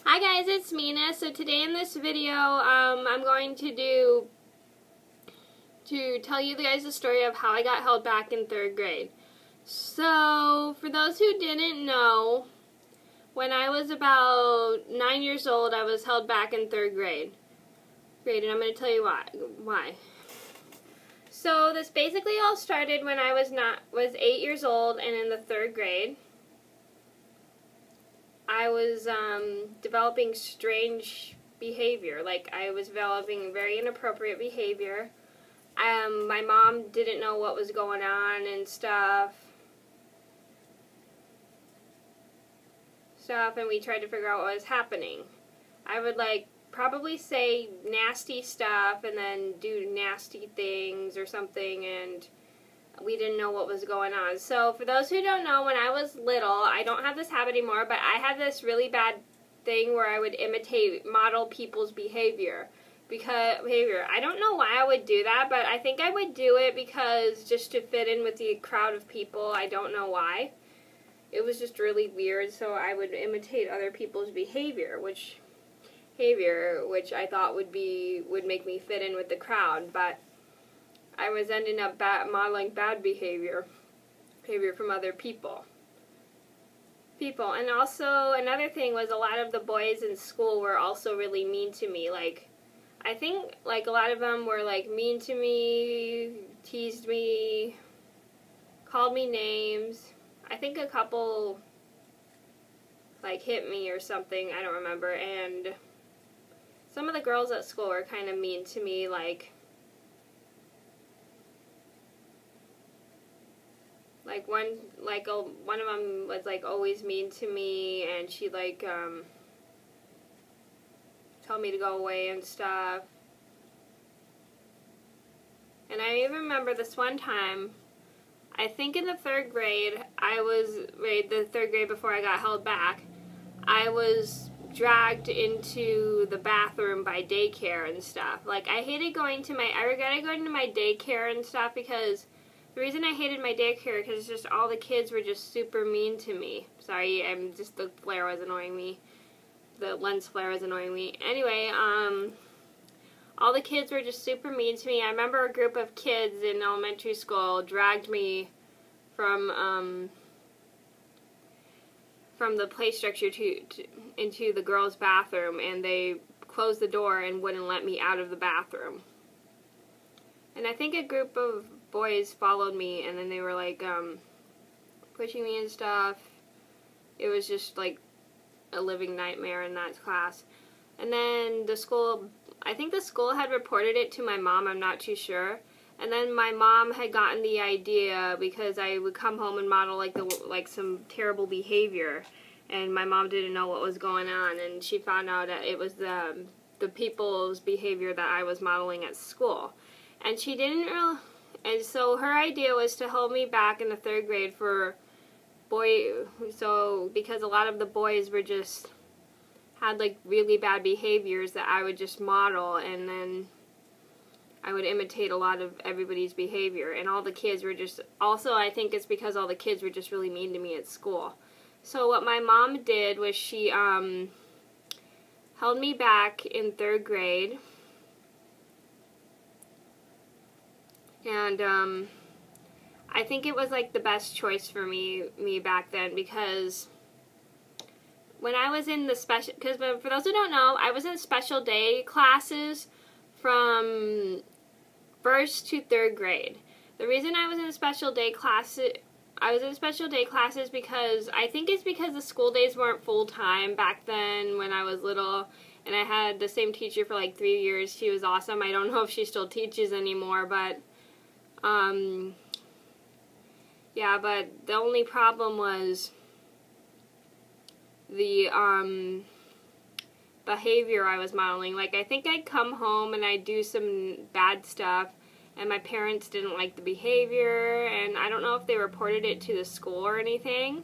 Hi guys, it's Mena. So today in this video, I'm going to tell you guys the story of how I got held back in 3rd grade. So, for those who didn't know, when I was about 9 years old, I was held back in 3rd grade. And I'm going to tell you why. So, this basically all started when I was 8 years old and in the 3rd grade. I was developing strange behavior. Like, I was developing very inappropriate behavior. My mom didn't know what was going on and stuff, and we tried to figure out what was happening. I would, probably say nasty stuff and then do nasty things or something, and we didn't know what was going on. So, for those who don't know, when I was little, I don't have this habit anymore, but I had this really bad thing where I would model people's behavior. I don't know why I would do that, but I think I would do it because just to fit in with the crowd of people. I don't know why. It was just really weird, so I would imitate other people's behavior, which I thought would make me fit in with the crowd, but I was ending up modeling bad behavior from other people. And also, another thing was a lot of the boys in school were also really mean to me. I think, a lot of them were, mean to me, teased me, called me names. I think a couple, hit me or something, I don't remember, and some of the girls at school were kind of mean to me, one of them was, always mean to me, and she, tell me to go away and stuff. And I even remember this one time, I think in the 3rd grade, the 3rd grade before I got held back, I was dragged into the bathroom by daycare and stuff. I regretted going to my daycare and stuff because the reason I hated my daycare because just all the kids were just super mean to me. Sorry, the flare was annoying me. The lens flare was annoying me. Anyway, all the kids were just super mean to me. I remember a group of kids in elementary school dragged me from the play structure into the girls' bathroom, and they closed the door and wouldn't let me out of the bathroom. And I think a group of boys followed me, and then they were pushing me and stuff. It was just a living nightmare in that class. And then I think the school had reported it to my mom, I'm not too sure. And then my mom had gotten the idea because I would come home and model some terrible behavior, and my mom didn't know what was going on, and she found out that it was the people's behavior that I was modeling at school. And she didn't and so her idea was to hold me back in the 3rd grade because a lot of the boys were had really bad behaviors that I would just model, and then I would imitate a lot of everybody's behavior, and all the kids were I think it's because all the kids were just really mean to me at school. So what my mom did was she held me back in 3rd grade, and I think it was the best choice for me back then, because when I was in because for those who don't know, I was in special day classes from 1st to 3rd grade. The reason I was in special day classes, because I think it's because the school days weren't full-time back then when I was little, and I had the same teacher for 3 years. She was awesome. I don't know if she still teaches anymore, but yeah, but the only problem was the behavior I was modeling. I think I'd come home and I'd do some bad stuff, and my parents didn't like the behavior, and I don't know if they reported it to the school or anything,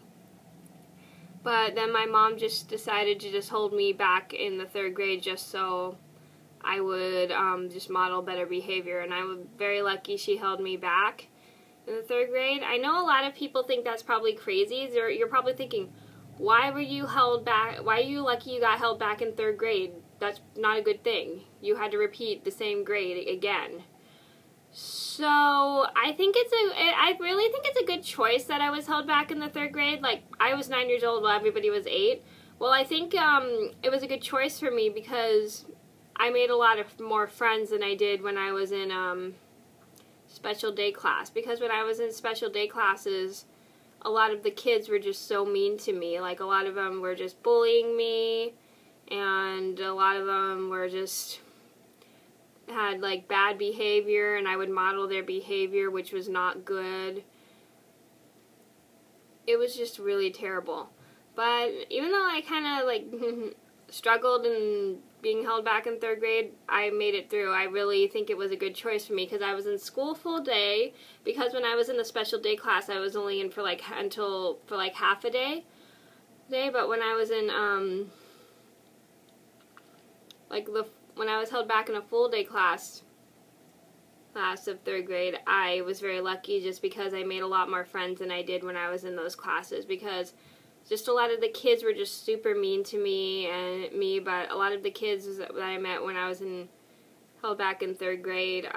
but then my mom just decided to just hold me back in the 3rd grade just so I would just model better behavior, and I was very lucky she held me back in the 3rd grade. I know a lot of people think that's probably crazy. You're probably thinking, Why were you held back? Why are you lucky you got held back in 3rd grade? That's not a good thing. You had to repeat the same grade again. So I really think it's a good choice that I was held back in the 3rd grade. Like, I was 9 years old while everybody was 8. Well, I think it was a good choice for me because I made a lot of more friends than I did when I was in special day class. Because when I was in special day classes, a lot of the kids were just so mean to me. Like, a lot of them were just bullying me, and a lot of them were just had like bad behavior, and I would model their behavior, which was not good. It was just really terrible. But even though I kind of like struggled in being held back in 3rd grade, I made it through. I really think it was a good choice for me because I was in school full day. Because when I was in the special day class, I was only in for like half a day. But when I was in when I was held back in a full day class of 3rd grade, I was very lucky just because I made a lot more friends than I did when I was in those classes, because just a lot of the kids were just super mean to me, but a lot of the kids that I met when I was held back in 3rd grade,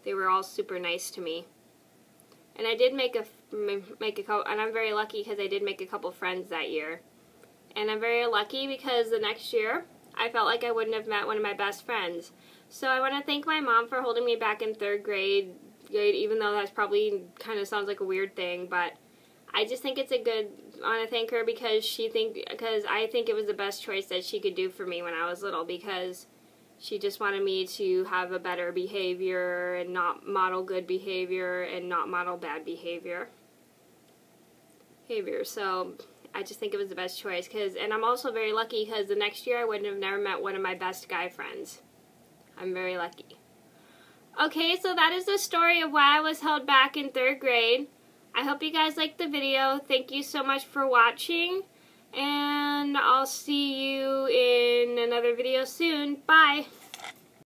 they were all super nice to me. And I did make a couple, and I'm very lucky because I did make a couple friends that year. And I'm very lucky because the next year, I felt like I wouldn't have met one of my best friends. So I want to thank my mom for holding me back in 3rd grade, even though that's probably kind of sounds like a weird thing, but I just think it's I want to thank her because I think it was the best choice that she could do for me when I was little, because she just wanted me to have a better behavior and not model good behavior and not model bad behavior. So I just think it was the best choice, and I'm also very lucky because the next year I wouldn't have never met one of my best guy friends. I'm very lucky. Okay, so that is the story of why I was held back in 3rd grade. I hope you guys liked the video. Thank you so much for watching, and I'll see you in another video soon. Bye!